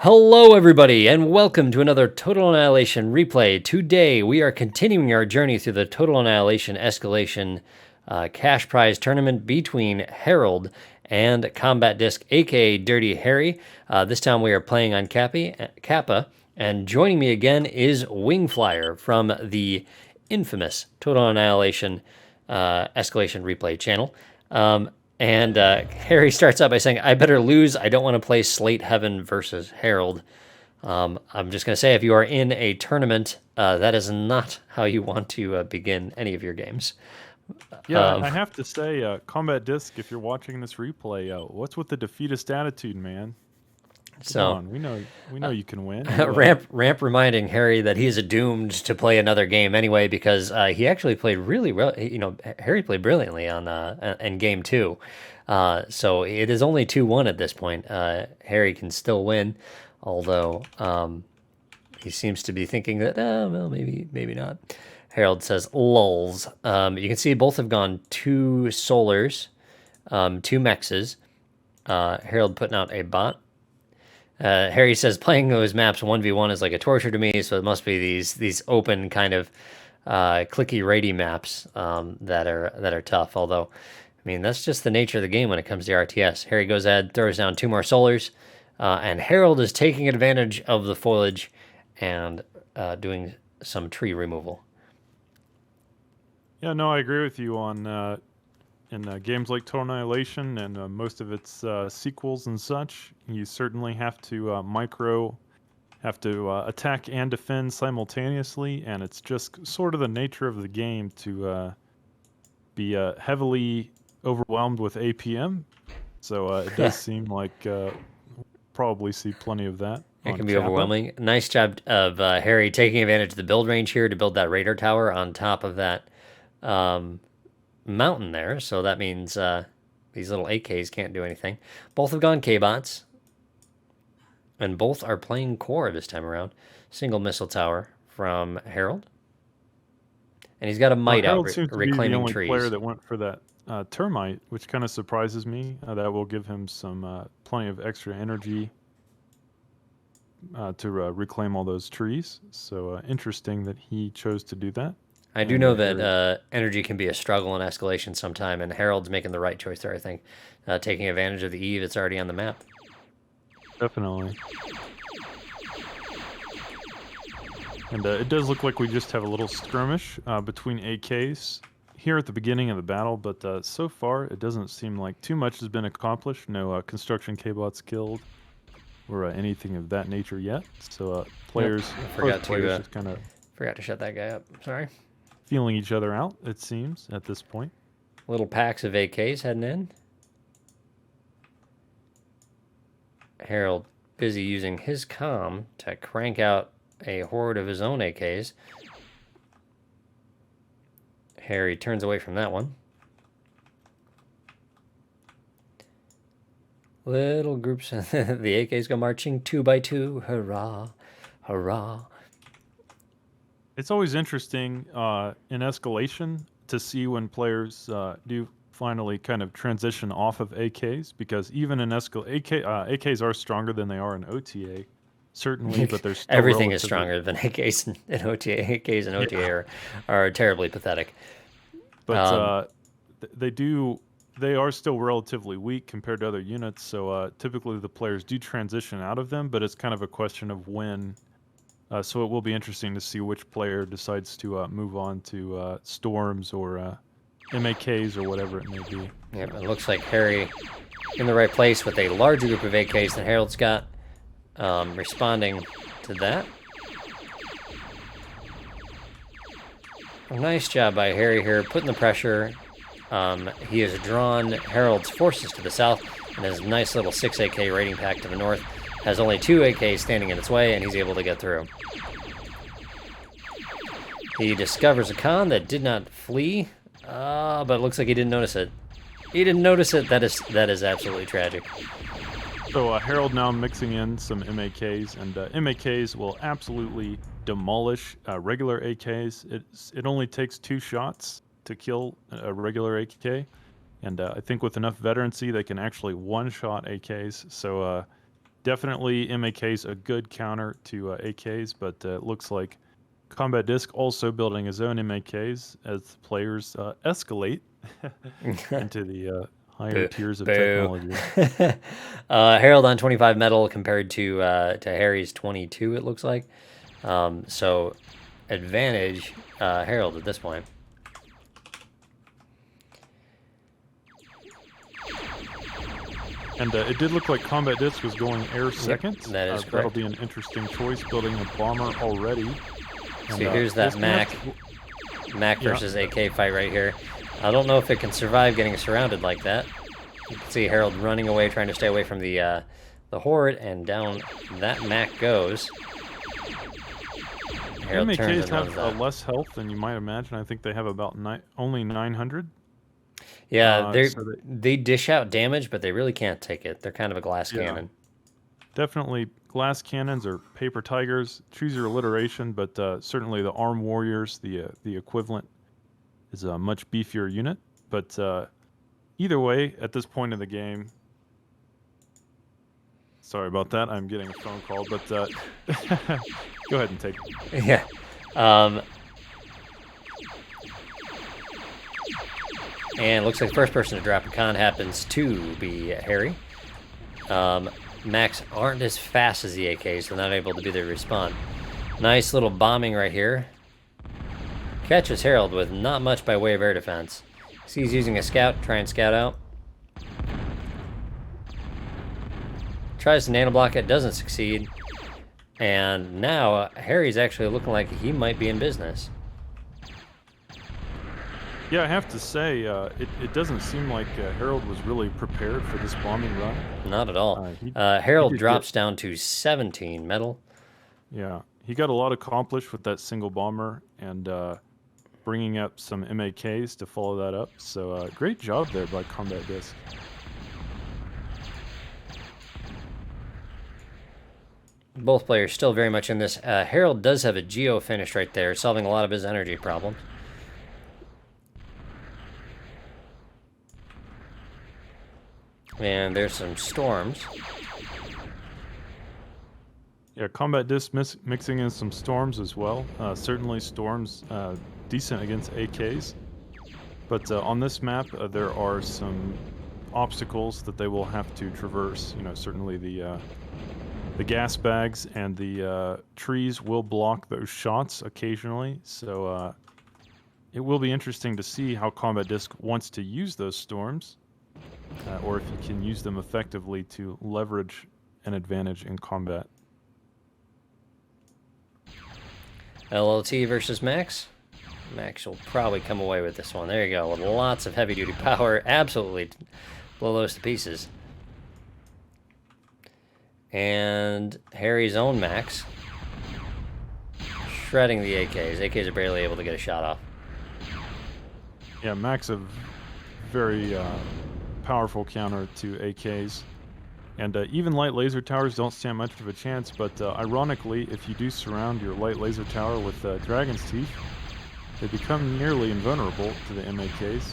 Hello, everybody, and welcome to another Total Annihilation replay. Today, we are continuing our journey through the Total Annihilation Escalation cash prize tournament between Harald and Combat Disc, aka Dirty Harry. This time, we are playing on Cappa, and joining me again is Wingflyer from the infamous Total Annihilation Escalation replay channel. And Harry starts out by saying, I better lose. I don't want to play Slate Heaven versus Harald. I'm just going to say, if you are in a tournament, that is not how you want to begin any of your games. Yeah, I have to say, Combat Disc, if you're watching this replay, what's with the defeatist attitude, man? Come on, we know you can win. Ramp reminding Harry that he's doomed to play another game anyway because he actually played really well. Harry played brilliantly on in game two. So it is only 2-1 at this point. Harry can still win, although he seems to be thinking that, well, maybe not. Harald says, lulz. You can see both have gone 2 solars, 2 mexes. Harald putting out a bot. Harry says playing those maps 1v1 is like a torture to me, so it must be these open kind of clicky raidy maps that are tough. Although, I mean, that's just the nature of the game when it comes to RTS. Harry goes ahead, throws down 2 more solars, and Harald is taking advantage of the foliage and doing some tree removal. Yeah, no, I agree with you on in games like Total Annihilation and most of its sequels and such. You certainly have to attack and defend simultaneously, and it's just sort of the nature of the game to be heavily overwhelmed with APM. So it does seem like probably see plenty of that. It can be overwhelming. Nice job of Harry taking advantage of the build range here to build that radar tower on top of that mountain there. So that means these little AKs can't do anything. Both have gone K-bots. And both are playing core this time around. Single missile tower from Harald. And he's got a mite out reclaiming trees. Harald seems to be the only player that went for that termite, which kind of surprises me. That will give him some plenty of extra energy to reclaim all those trees. So interesting that he chose to do that. I do know that energy can be a struggle in escalation sometime, and Harald's making the right choice there, I think. Taking advantage of the Eve that's already on the map. Definitely. And it does look like we just have a little skirmish between AKs here at the beginning of the battle, but so far it doesn't seem like too much has been accomplished. No construction K-bots killed or anything of that nature yet. So players, forgot to shut that guy up. Sorry. Feeling each other out, it seems, at this point. Little packs of AKs heading in. Harald busy using his comm to crank out a horde of his own AKs. Harry turns away from that one. Little groups, the AKs go marching 2 by 2. Hurrah, hurrah. It's always interesting in escalation to see when players do finally kind of transition off of AKs, because even in AKs are stronger than they are in OTA, certainly, but there's still everything is stronger than AKs in OTA. AKs and OTA are terribly pathetic. But they are still relatively weak compared to other units, so typically the players do transition out of them, but it's kind of a question of when. So it will be interesting to see which player decides to move on to Storms or MAKs or whatever it may be. Yeah, it looks like Harry in the right place with a larger group of AKs than Harald's got, responding to that. Nice job by Harry here, putting the pressure. He has drawn Harald's forces to the south, and his nice little 6 AK raiding pack to the north has only 2 AKs standing in its way, and he's able to get through. He discovers a con that did not flee, but it looks like he didn't notice it. He didn't notice it. That is absolutely tragic. So Harald now mixing in some MAKs, and MAKs will absolutely demolish regular AKs. It only takes 2 shots to kill a regular AK, and I think with enough veterancy they can actually one-shot AKs. So Definitely MAK's a good counter to AKs, but it looks like Combat Disc also building his own MAKs as the players escalate into the higher Boo. tiers of Boo. technology. Harald on 25 metal compared to Harry's 22, it looks like. So advantage Harald at this point. And it did look like Combat Disc was going air second. Yep, that is correct. That'll be an interesting choice, building a bomber already. So here's that Mac versus AK fight right here. I don't know if it can survive getting surrounded like that. You can see Harald running away, trying to stay away from the horde, and down that Mac goes. Harald MAKs have less health than you might imagine. I think they have about only 900. Yeah, they dish out damage, but they really can't take it. They're kind of a glass cannon. Definitely glass cannons or paper tigers. Choose your alliteration, but certainly the arm warriors, the equivalent, is a much beefier unit. But either way, at this point in the game, sorry about that. I'm getting a phone call, but go ahead and take it. Yeah. And looks like the first person to drop a con happens to be Harry. Macs aren't as fast as the AKs, so they're not able to do their respawn. Nice little bombing right here. Catches Harald with not much by way of air defense. See, he's using a scout, try and scout out. Tries to nanoblock it, doesn't succeed. And now Harry's actually looking like he might be in business. Yeah, I have to say, it doesn't seem like Harald was really prepared for this bombing run. Not at all. Harald drops down to 17 metal. Yeah, he got a lot accomplished with that single bomber and bringing up some MAKs to follow that up. So great job there by Combat Disc. Both players still very much in this. Harald does have a geo finish right there, solving a lot of his energy problems. And there's some storms. Yeah, Combat Disc mixing in some storms as well. Certainly storms decent against AKs. But on this map, there are some obstacles that they will have to traverse. You know, certainly the gas bags and the trees will block those shots occasionally. So it will be interesting to see how Combat Disc wants to use those storms. Or if you can use them effectively to leverage an advantage in combat. LLT versus Max. Max will probably come away with this one. There you go, with lots of heavy-duty power. Absolutely blow those to pieces. And Harry's own Max. Shredding the AKs. AKs are barely able to get a shot off. Yeah, Max a very powerful counter to AKs. And even light laser towers don't stand much of a chance, but ironically, if you do surround your light laser tower with Dragon's Teeth, they become nearly invulnerable to the MAKs,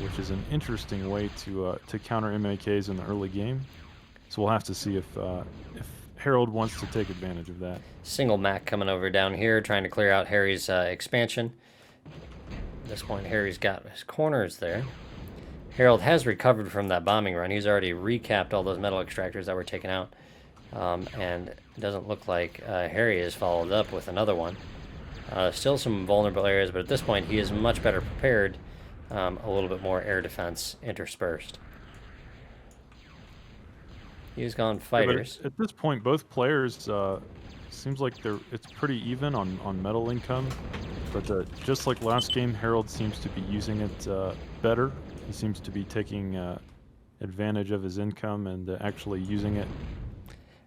which is an interesting way to counter MAKs in the early game. So we'll have to see if Harald wants to take advantage of that. Single Mac coming over down here, trying to clear out Harry's expansion. At this point, Harry's got his corners there. Harald has recovered from that bombing run. He's already recapped all those metal extractors that were taken out. And it doesn't look like Harry has followed up with another one. Still some vulnerable areas, but at this point he is much better prepared. A little bit more air defense interspersed. He's gone fighters. Yeah, at this point, both players seems like it's pretty even on metal income. But just like last game, Harald seems to be using it better. He seems to be taking advantage of his income and actually using it.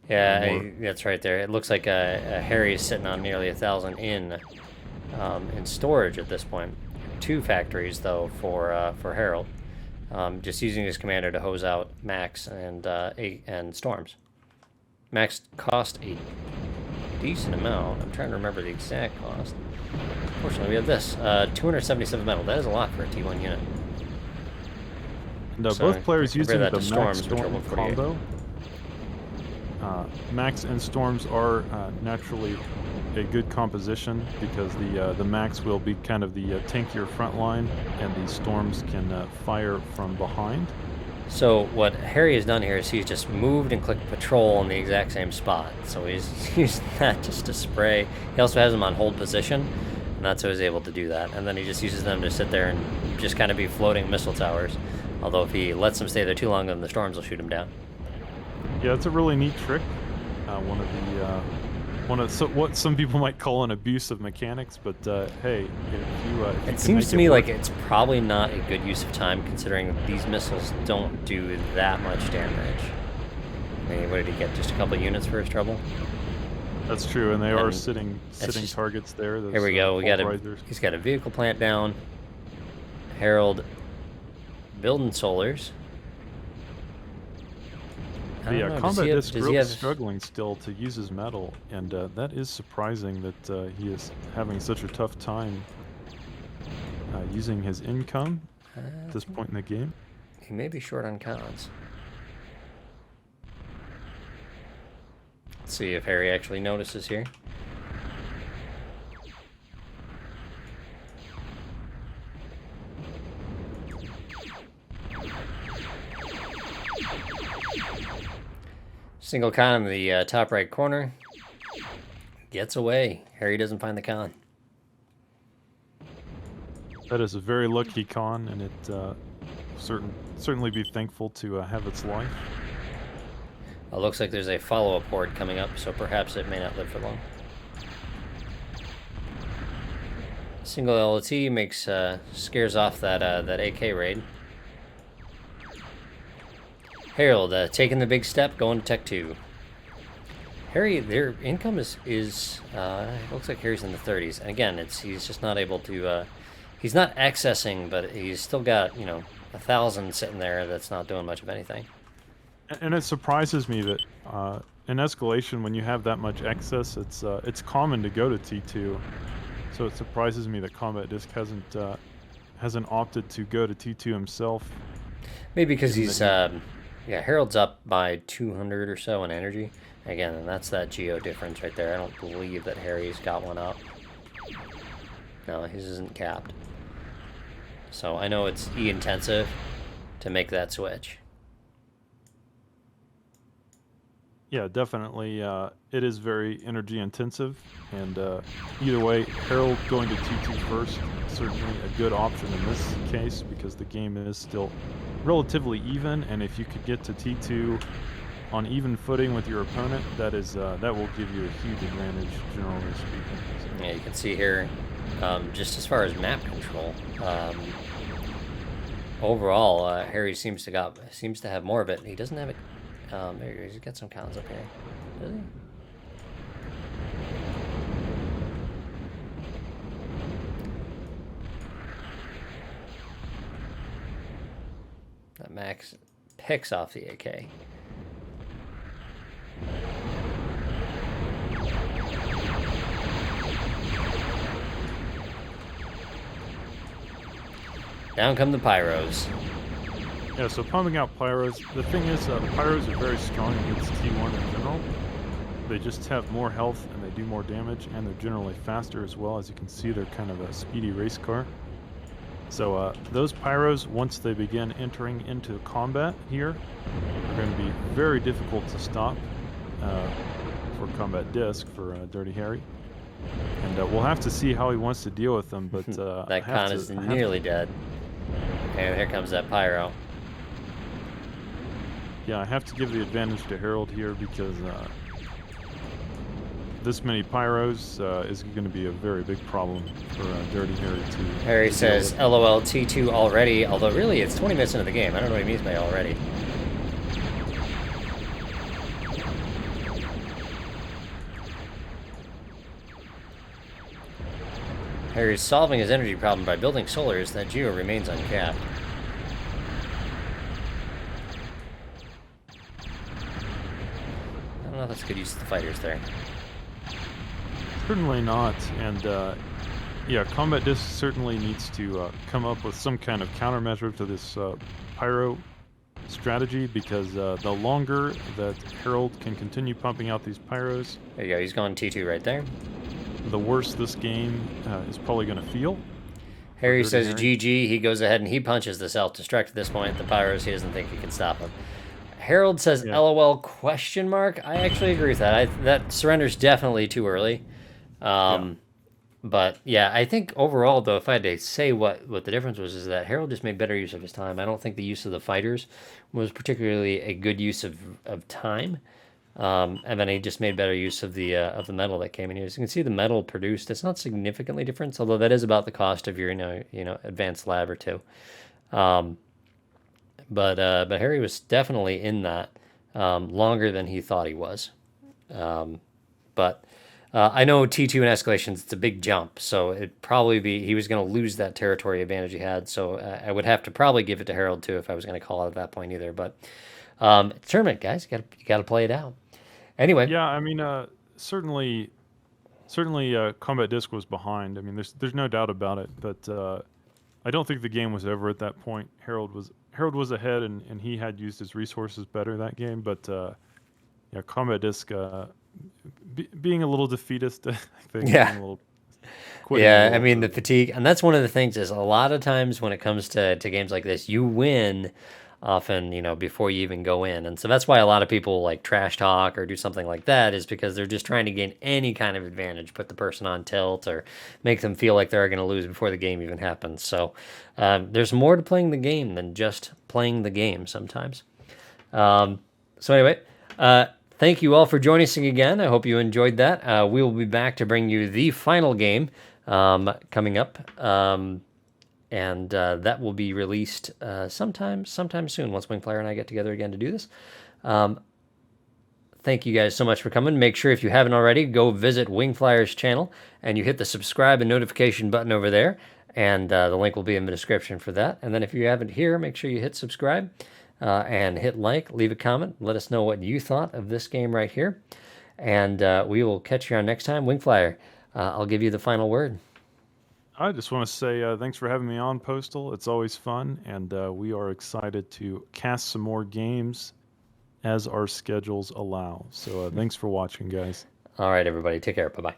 Yeah, that's right there. It looks like Harry is sitting on nearly 1,000 in storage at this point. 2 factories though for Harald. Just using his commander to hose out Max and Storms. Max cost a decent amount. I'm trying to remember the exact cost. Unfortunately, we have this 277 metal. That is a lot for a T1 unit. And both players using the Max Storms Storm combo. Max and Storms are naturally a good composition because the Max will be kind of the tankier front line, and the Storms can fire from behind. So what Harry has done here is he's just moved and clicked patrol in the exact same spot. So he's used that just to spray. He also has them on hold position, and that's how he's able to do that. And then he just uses them to sit there and just kind of be floating missile towers. Although if he lets them stay there too long, then the Storms will shoot him down. Yeah, it's a really neat trick. One of what some people might call an abuse of mechanics, but hey, if It seems to me like it's probably not a good use of time, considering these missiles don't do that much damage. I mean, what did he get? Just a couple units for his trouble? That's true, and they are sitting targets there. Here we go. He's got a vehicle plant down. Harald building solars. Yeah, Combat Disc really struggling still to use his metal, and that is surprising that he is having such a tough time using his income at this point in the game. He may be short on cons. Let's see if Harry actually notices here. Single con in the top right corner. Gets away. Harry doesn't find the con. That is a very lucky con, and it certainly be thankful to have its life. Looks like there's a follow-up horde coming up, so perhaps it may not live for long. Single LT makes scares off that AK raid. Harald taking the big step, going to Tech 2. Harry, their income is looks like Harry's in the 30s, and again, he's just not able to. He's not accessing, but he's still got 1,000 sitting there that's not doing much of anything. And it surprises me that in escalation, when you have that much excess, it's common to go to T2. So it surprises me that Combat Disc hasn't opted to go to T2 himself. Maybe because he's Harald's up by 200 or so in energy. Again, and that's that geo difference right there. I don't believe that Harry's got one up. No, his isn't capped. So I know it's E intensive to make that switch. Yeah, definitely. It is very energy intensive, and either way, Harald going to T2 first certainly a good option in this case because the game is still relatively even, and if you could get to T2 on even footing with your opponent, that will give you a huge advantage, generally speaking. So. Yeah, you can see here, just as far as map control, overall, Harry seems to have more of it. He doesn't have it. He's got some cons up here, does he? That Max picks off the AK. Down come the pyros. Yeah, so pumping out pyros. The thing is, pyros are very strong against T1 in general. They just have more health and they do more damage, and they're generally faster as well. As you can see, they're kind of a speedy race car. So those pyros, once they begin entering into combat here, are going to be very difficult to stop for Combat Disc, for Dirty Harry. And we'll have to see how he wants to deal with them, but... that con is nearly dead. And here comes that pyro. Yeah, I have to give the advantage to Harald here because this many pyros is going to be a very big problem for Dirty Harry to... Harry says, LOL T2 already, although really it's 20 minutes into the game. I don't know what he means by already. Harry's solving his energy problem by building solars. That geo remains uncapped. I don't know if that's a good use of the fighters there. Certainly not, and yeah, Combat Disc certainly needs to come up with some kind of countermeasure to this pyro strategy because the longer that Harald can continue pumping out these pyros, There you go. He's going T2 right there. the worse this game is probably going to feel. Harry Dirty says Harry. GG. He goes ahead and he punches the self-destruct at this point. The pyros, he doesn't think he can stop him. Harold says Yeah. LOL question mark. I actually agree with that. That surrender's definitely too early. But yeah, I think overall though, if I had to say what the difference was, is that Harold just made better use of his time. I don't think the use of the fighters was particularly a good use of time. And then he just made better use of the metal that came in here. As you can see, the metal produced, it's not significantly different, although that is about the cost of your advanced lab or two. But Harry was definitely in that longer than he thought he was. But I know T2 and escalations, it's a big jump, so it'd probably be, he was going to lose that territory advantage he had. So I would have to probably give it to Harold too if I was going to call it at that point either. But tournament, guys, you got to play it out. Anyway. Yeah, I mean, certainly, Combat Disc was behind. I mean, there's no doubt about it. But I don't think the game was over at that point. Harold was ahead, and he had used his resources better that game. But yeah, Combat Disc being a little defeatist, I think. Yeah. Being a little Yeah, I mean the fatigue, and that's one of the things is a lot of times when it comes to games like this, you win often, before you even go in. And so that's why a lot of people like trash talk or do something like that, is because they're just trying to gain any kind of advantage, put the person on tilt or make them feel like they're going to lose before the game even happens. So there's more to playing the game than just playing the game sometimes. So anyway, thank you all for joining us again. I hope you enjoyed that. We will be back to bring you the final game coming up. And that will be released sometime soon once Wingflyer and I get together again to do this. Thank you guys so much for coming. Make sure if you haven't already, go visit Wingflyer's channel and you hit the subscribe and notification button over there. And the link will be in the description for that. And then if you haven't here, make sure you hit subscribe and hit like, leave a comment. Let us know what you thought of this game right here. And we will catch you on next time. Wingflyer, I'll give you the final word. I just want to say thanks for having me on, Postal. It's always fun, and we are excited to cast some more games as our schedules allow. So thanks for watching, guys. All right, everybody. Take care. Bye-bye.